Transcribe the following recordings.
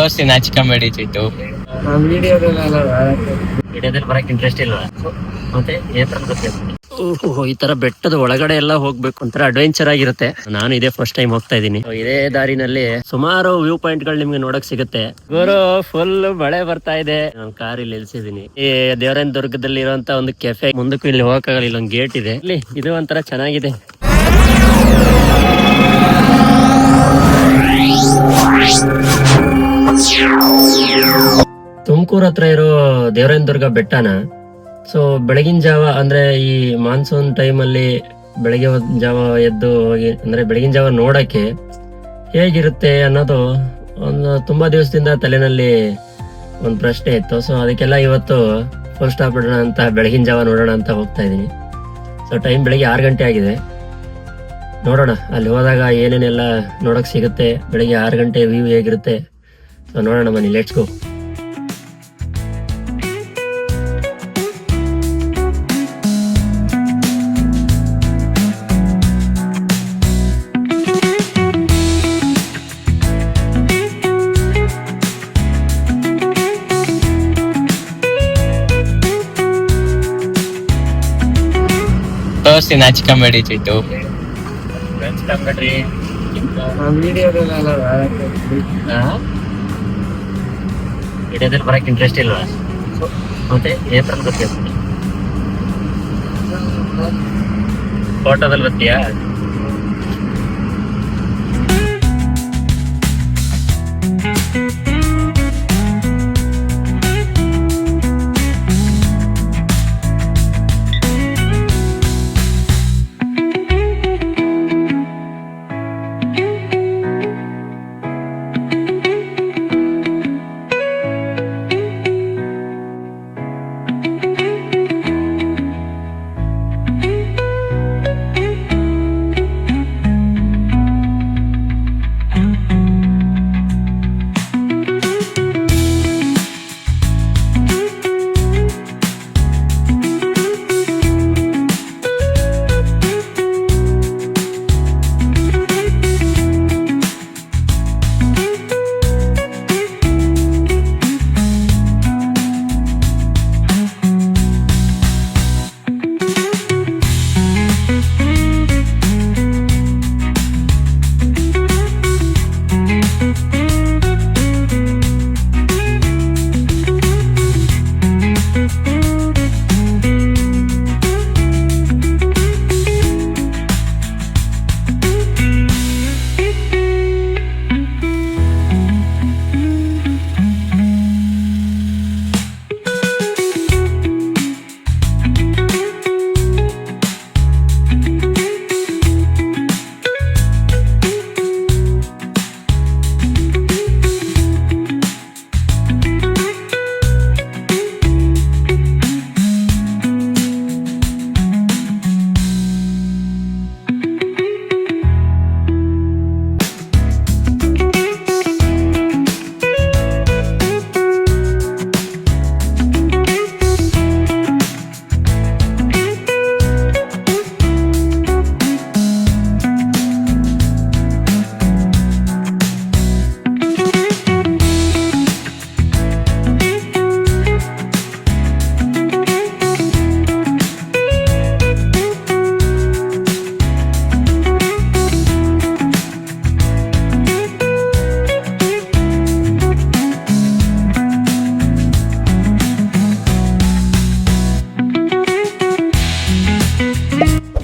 ತೋರಿಸಿ ನಾಚಿಕೊಂಬೇಡಿ ಚಿಟ್ಟು. ವಿಡಿಯೋದಲ್ಲಿ ಬರಕ್ ಇಂಟ್ರೆಸ್ಟ್ ಇಲ್ವಾ? ಮತ್ತೆ ಓಹೋ, ಈ ತರ ಬೆಟ್ಟದ ಒಳಗಡೆ ಎಲ್ಲ ಹೋಗ್ಬೇಕು ಒಂಥರ ಅಡ್ವೆಂಚರ್ ಆಗಿರುತ್ತೆ. ನಾನು ಇದೇ ಫಸ್ಟ್ ಟೈಮ್ ಹೋಗ್ತಾ ಇದ್ದೀನಿ. ಇದೇ ದಾರಿನಲ್ಲಿ ಸುಮಾರು ವ್ಯೂ ಪಾಯಿಂಟ್ ಗಳು ನಿಮ್ಗೆ ನೋಡಕ್ ಸಿಗುತ್ತೆ. ಗುರು ಫುಲ್ ಮಳೆ ಬರ್ತಾ ಇದೆ. ನಾನು ಕಾರ್ ಇಲ್ಲಿ ನಿಲ್ಸಿದೀನಿ. ಈ ದೇವರಾಯನ ದುರ್ಗದಲ್ಲಿ ಇರುವಂತ ಒಂದು ಕೆಫೆ ಮುಂದಕ್ಕೂ ಇಲ್ಲಿ ಹೋಗಕ್ಕಾಗಲ್ಲ. ಇಲ್ಲೊಂದು ಗೇಟ್ ಇದೆ. ಇಲ್ಲಿ ಇದು ಒಂಥರ ಚೆನ್ನಾಗಿದೆ. ತುಮಕೂರು ಹತ್ರ ಇರೋ ದೇವರಾಯನ ದುರ್ಗ ಬೆಟ್ಟನ ಸೊ ಬೆಳಗಿನ ಜಾವ ಅಂದ್ರೆ ಈ ಮಾನ್ಸೂನ್ ಟೈಮ್ ಅಲ್ಲಿ ಬೆಳಗ್ಗೆ ಜಾವ ಎದ್ದು ಹೋಗಿ ಅಂದ್ರೆ ಬೆಳಗಿನ ಜಾವ ನೋಡಕ್ಕೆ ಹೇಗಿರುತ್ತೆ ಅನ್ನೋದು ಒಂದು ತುಂಬಾ ದಿವಸದಿಂದ ತಲೆನಲ್ಲಿ ಒಂದು ಪ್ರಶ್ನೆ ಇತ್ತು. ಸೊ ಅದಕ್ಕೆಲ್ಲ ಇವತ್ತು ಫುಲ್ ಸ್ಟಾಪ್ ಇಡೋಣ ಅಂತ ಬೆಳಗಿನ ಜಾವ ನೋಡೋಣ ಅಂತ ಹೋಗ್ತಾ ಇದೀನಿ. ಸೊ ಟೈಮ್ ಬೆಳಗ್ಗೆ 6 ಗಂಟೆ ಆಗಿದೆ. ನೋಡೋಣ ಅಲ್ಲಿ ಹೋದಾಗ ಏನೇನೆಲ್ಲ ನೋಡಕ್ ಸಿಗುತ್ತೆ, ಬೆಳಗ್ಗೆ 6 ಗಂಟೆ ವ್ಯೂ ಹೇಗಿರುತ್ತೆ. ಸೊ ನೋಡೋಣ ಬನ್ನಿ, ಲೆಟ್ಸ್ ಗೋ. ತೋರಿಸಿ ನಾಚಿಕೊಂಬೇಡಿ ಚಿಟ್ಟು. ವಿಡಿಯೋದಲ್ಲಿ ಬರಕ್ ಇಂಟ್ರೆಸ್ಟ್ ಇಲ್ವಾ? ಮತ್ತೆ ಏಪ್ರಿಲ್ ಬರ್ತೀಯ? ಫೋಟೋದಲ್ಲಿ ಬರ್ತೀಯಾ?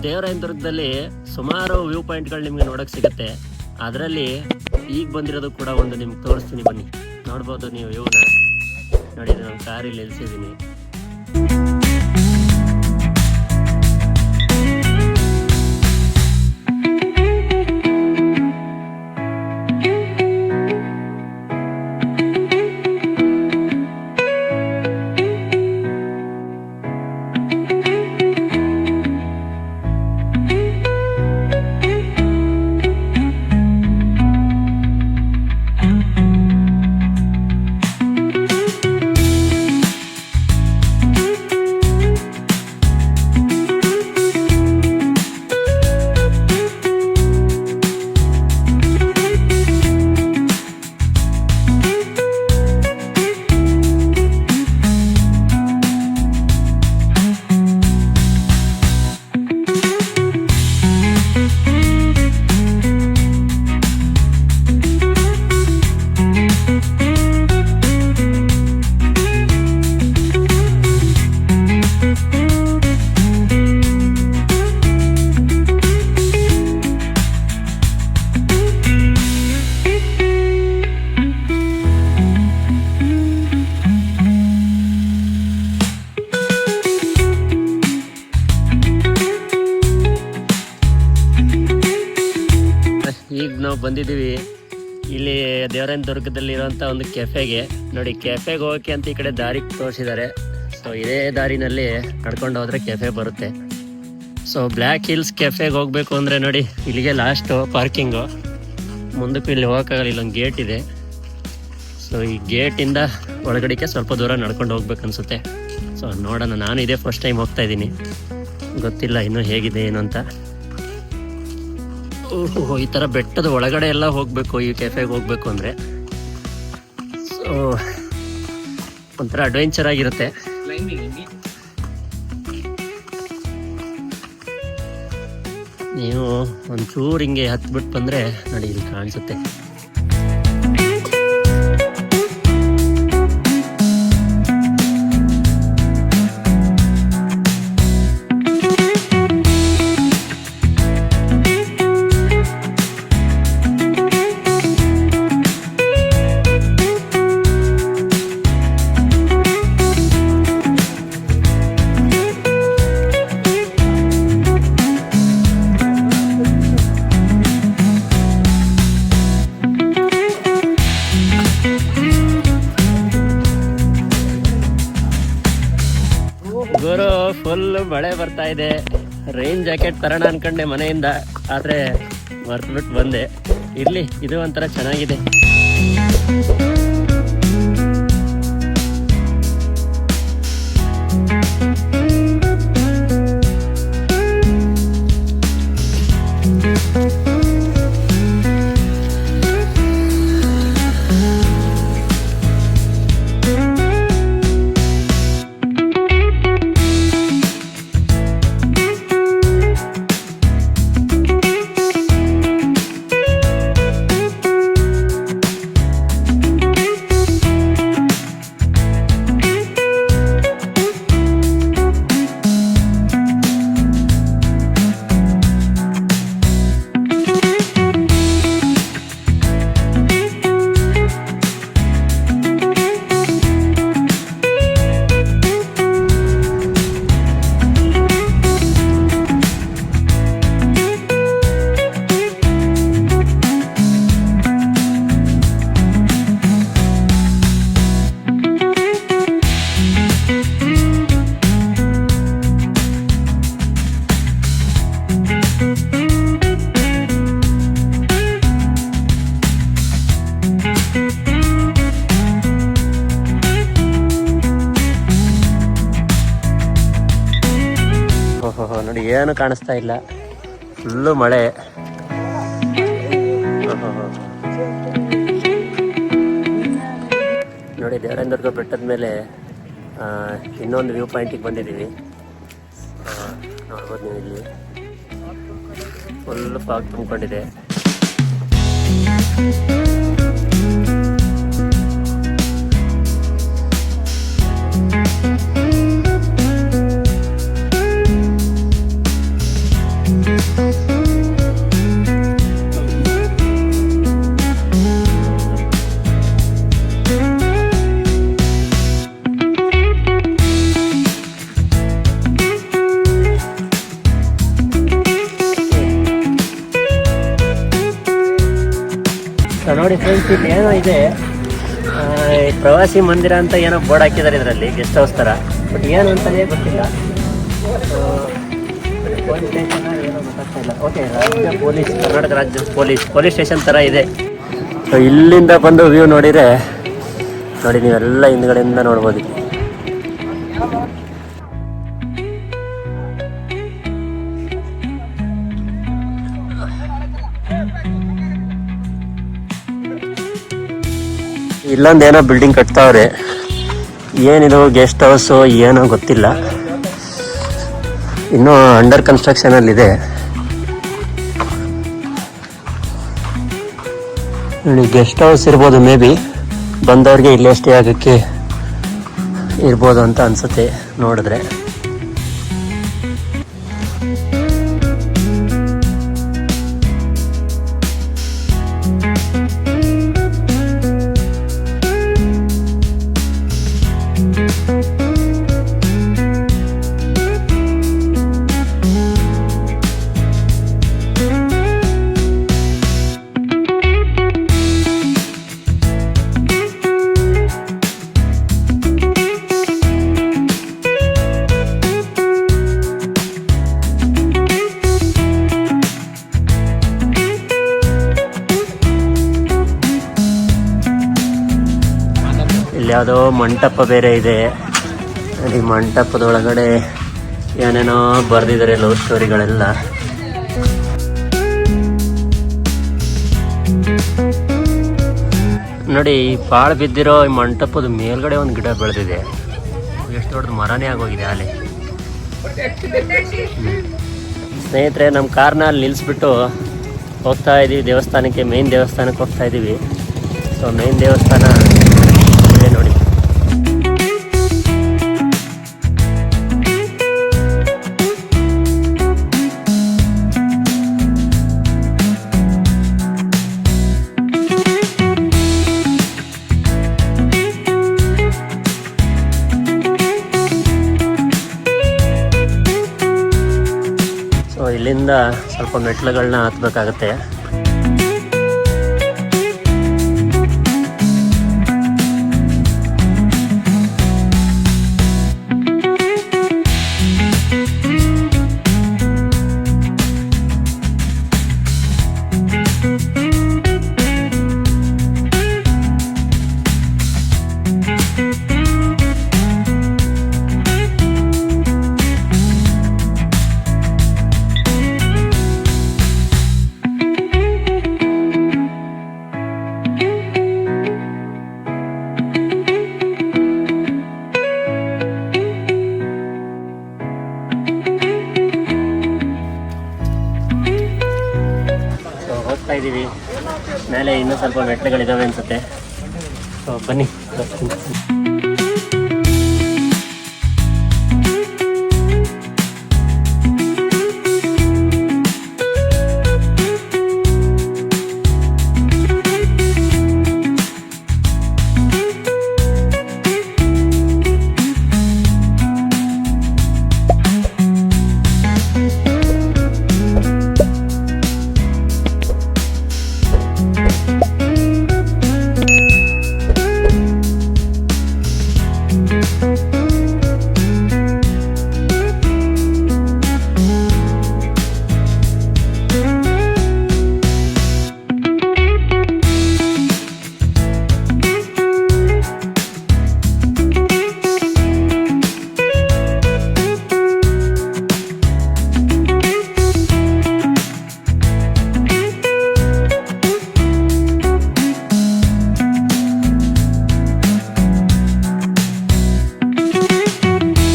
ದೇವರಾಯನ ದುರ್ಗದಲ್ಲಿ ಸುಮಾರು ವ್ಯೂ ಪಾಯಿಂಟ್ಗಳು ನಿಮ್ಗೆ ನೋಡಕ್ ಸಿಗುತ್ತೆ. ಅದರಲ್ಲಿ ಈಗ ಬಂದಿರೋದು ಕೂಡ ಒಂದು ನಿಮ್ಗೆ ತೋರಿಸ್ತೀನಿ, ಬನ್ನಿ ನೋಡ್ಬೋದು ನೀವು ವ್ಯೂನ. ನೋಡಿ, ನಾನು ಕಾರಲ್ಲಿ ನಿಲ್ಸಿದ್ದೀನಿ. ಬಂದಿದ್ದೀವಿ ಇಲ್ಲಿ ದೇವರಾಯನ ದುರ್ಗದಲ್ಲಿರುವಂಥ ಒಂದು ಕೆಫೆಗೆ. ನೋಡಿ, ಕೆಫೆಗೆ ಹೋಗೋಕ್ಕೆ ಅಂತ ಈ ಕಡೆ ದಾರಿ ತೋರಿಸಿದ್ದಾರೆ. ಸೊ ಇದೇ ದಾರಿನಲ್ಲಿ ನಡ್ಕೊಂಡು ಹೋದರೆ ಕೆಫೆ ಬರುತ್ತೆ. ಸೊ ಬ್ಲ್ಯಾಕ್ ಹಿಲ್ಸ್ ಕೆಫೆಗೆ ಹೋಗಬೇಕು ಅಂದರೆ ನೋಡಿ, ಇಲ್ಲಿಗೆ ಲಾಸ್ಟು ಪಾರ್ಕಿಂಗು. ಮುಂದಕ್ಕೂ ಇಲ್ಲಿ ಹೋಗೋಕ್ಕಾಗಲ್ಲ, ಇಲ್ಲೊಂದು ಗೇಟ್ ಇದೆ. ಸೊ ಈ ಗೇಟಿಂದ ಒಳಗಡೆಗೆ ಸ್ವಲ್ಪ ದೂರ ನಡ್ಕೊಂಡು ಹೋಗ್ಬೇಕು ಅನಿಸುತ್ತೆ. ಸೊ ನೋಡೋಣ, ನಾನು ಇದೇ ಫಸ್ಟ್ ಟೈಮ್ ಹೋಗ್ತಾ ಇದ್ದೀನಿ, ಗೊತ್ತಿಲ್ಲ ಇನ್ನೂ ಹೇಗಿದೆ ಏನು ಅಂತ. ಓಹೋ, ಈ ಥರ ಬೆಟ್ಟದ ಒಳಗಡೆ ಎಲ್ಲ ಹೋಗಬೇಕು ಈ ಕೆಫೆಗೆ ಹೋಗಬೇಕು ಅಂದರೆ. ಸೊ ಒಂಥರ ಅಡ್ವೆಂಚರ್ ಆಗಿರುತ್ತೆ. ನೀವು ಒಂಚೂರು ಹಿಂಗೆ ಹತ್ಬಿಟ್ಟು ಬಂದರೆ ನೋಡಿ, ಇಲ್ಲಿ ಕಾಣಿಸುತ್ತೆ. ಗುರು, ಫುಲ್ ಮಳೆ ಬರ್ತಾ ಇದೆ. ರೈನ್ ಜಾಕೆಟ್ ತರೋಣ ಅನ್ಕೊಂಡೆ ಮನೆಯಿಂದ, ಆದರೆ ಮರ್ತ್ಬಿಟ್ಟು ಬಂದೆ. ಇರ್ಲಿ, ಇದು ಒಂಥರ ಚೆನ್ನಾಗಿದೆ. ನೋಡಿ, ಏನು ಕಾಣಿಸ್ತಾ ಇಲ್ಲ, ಫುಲ್ಲು ಮಳೆ. ನೋಡಿ, ದೇವರಾಯನ ದುರ್ಗ ಬೆಟ್ಟದ ಮೇಲೆ ಇನ್ನೊಂದು ವ್ಯೂ ಪಾಯಿಂಟಿಗೆ ಬಂದಿದ್ದೀವಿ. ನೋಡ್ಬೋದು ನೀವು, ಇಲ್ಲಿ ಫುಲ್ ಫಾಗ್ ತುಂಬಿಕೊಂಡಿದೆ. ನೋಡಿ ಫ್ರೆಂಡ್ಸ್, ಇಲ್ಲಿ ಏನೋ ಇದೆ, ಪ್ರವಾಸಿ ಮಂದಿರ ಅಂತ ಏನೋ ಬೋರ್ಡ್ ಹಾಕಿದ್ದಾರೆ ಇದರಲ್ಲಿ, ಗೆಸ್ಟ್ ಹೌಸ್ ಥರ. ಬಟ್ ಏನು ಅಂತಲೇ ಗೊತ್ತಿಲ್ಲ. ಪೊಲೀಸ್ ಸ್ಟೇಷನ್ ಏನೋ ಗೊತ್ತಾಗ್ತಾ ಇಲ್ಲ. ಓಕೆ, ರಾಜ್ಯ ಪೊಲೀಸ್, ಕರ್ನಾಟಕ ರಾಜ್ಯ ಪೊಲೀಸ್ ಸ್ಟೇಷನ್ ಥರ ಇದೆ. ಸೊ ಇಲ್ಲಿಂದ ಬಂದು ವ್ಯೂ ನೋಡಿದರೆ ನೋಡಿ, ನೀವೆಲ್ಲ ಹಿಂದ್ಗಡೆಯಿಂದ ನೋಡ್ಬೋದು. ಇಲ್ಲೊಂದು ಏನೋ ಬಿಲ್ಡಿಂಗ್ ಕಟ್ತಾವ್ರೆ, ಏನಿದು ಗೆಸ್ಟ್ ಹೌಸು ಏನೋ ಗೊತ್ತಿಲ್ಲ, ಇನ್ನೂ ಅಂಡರ್ ಕನ್ಸ್ಟ್ರಕ್ಷನಲ್ಲಿದೆ. ಗೆಸ್ಟ್ ಹೌಸ್ ಇರ್ಬೋದು, ಮೇ ಬಿ ಬಂದವ್ರಿಗೆ ಇಲ್ಲೇ ಸ್ಟೇ ಆಗೋಕ್ಕೆ ಇರ್ಬೋದು ಅಂತ ಅನಿಸುತ್ತೆ ನೋಡಿದ್ರೆ. ಇಲ್ಲಿ ಯಾವುದೋ ಮಂಟಪ ಬೇರೆ ಇದೆ. ಈ ಮಂಟಪದೊಳಗಡೆ ಏನೇನೋ ಬರೆದಿದ್ದಾರೆ ಲವ್ ಸ್ಟೋರಿಗಳೆಲ್ಲ. ನೋಡಿ, ಈ ಪಾಳು ಬಿದ್ದಿರೋ ಈ ಮಂಟಪದ ಮೇಲ್ಗಡೆ ಒಂದು ಗಿಡ ಬೆಳೆದಿದೆ. ಎಷ್ಟು ದೊಡ್ಡದು ಮರನೇ ಆಗೋಗಿದೆ ಅಲ್ಲಿ. ಸ್ನೇಹಿತರೆ, ನಮ್ಮ ಕಾರ್ನ ಅಲ್ಲಿ ನಿಲ್ಲಿಸ್ಬಿಟ್ಟು ಹೋಗ್ತಾ ಇದ್ದೀವಿ ದೇವಸ್ಥಾನಕ್ಕೆ. ಮೇನ್ ದೇವಸ್ಥಾನಕ್ಕೆ ಹೋಗ್ತಾ ಇದ್ದೀವಿ. ಸೊ ಮೇನ್ ದೇವಸ್ಥಾನ ಇದೆ ನೋಡಿ. ಸೊ ಇಲ್ಲಿಂದ ಸ್ವಲ್ಪ ಮೆಟ್ಲುಗಳನ್ನ ಹತ್ಬೇಕಾಗತ್ತೆ. ಹೋಗ್ತಾ ಇದ್ದೀವಿ ಮೇಲೆ. ಇನ್ನೂ ಸ್ವಲ್ಪ ಮೆಟ್ಲುಗಳಿದಾವೆ ಅನ್ಸುತ್ತೆ. ಸೊ ಬನ್ನಿ.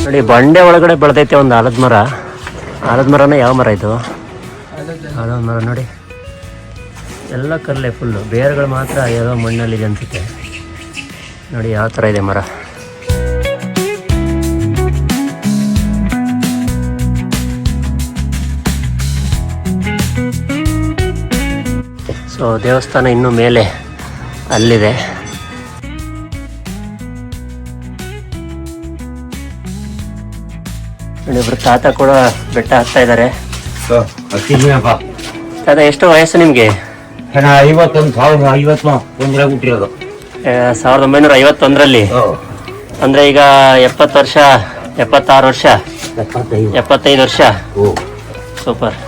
ನೋಡಿ, ಬಂಡೆ ಒಳಗಡೆ ಬೆಳೆದೈತೆ ಒಂದು ಆಲದ ಮರ. ಆಲದ ಮರನ ಯಾವ ಮರ ಇದು? ಆಲದ ಮರ ನೋಡಿ, ಎಲ್ಲ ಕಲ್ಲೇ ಫುಲ್ಲು. ಬೇರುಗಳು ಮಾತ್ರ ಯಾವುದೋ ಮಣ್ಣಲ್ಲಿದೆ ಅನ್ಸುತ್ತೆ. ನೋಡಿ ಯಾವ ಥರ ಇದೆ ಮರ. ಸೊ ದೇವಸ್ಥಾನ ಇನ್ನೂ ಮೇಲೆ ಅಲ್ಲಿದೆ. ಇಬ್ಬರು ತಾತ ಕೂಡ ಬೆಟ್ಟ ಹತ್ತಾ ಇದ್ದಾರೆ. ತಾತ, ಎಷ್ಟು ವಯಸ್ಸು ನಿಮ್ಗೆ? 1951ರಲ್ಲಿ. ಅಂದ್ರೆ ಈಗ 70 ವರ್ಷ, 76 ವರ್ಷ, 75 ವರ್ಷ. ಸೂಪರ್.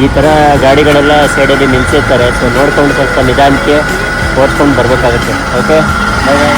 ಈ ಥರ ಗಾಡಿಗಳೆಲ್ಲ ಸೈಡಲ್ಲಿ ನಿಲ್ಸಿರ್ತಾರೆ. ಸೊ ನೋಡ್ಕೊಂಡು ಸ್ವಲ್ಪ ನಿಧಾನಕ್ಕೆ ಓಡಿಸ್ಕೊಂಡು ಬರಬೇಕಾಗುತ್ತೆ. ಓಕೆ, ಬಾಯ್ ಬಾಯ್.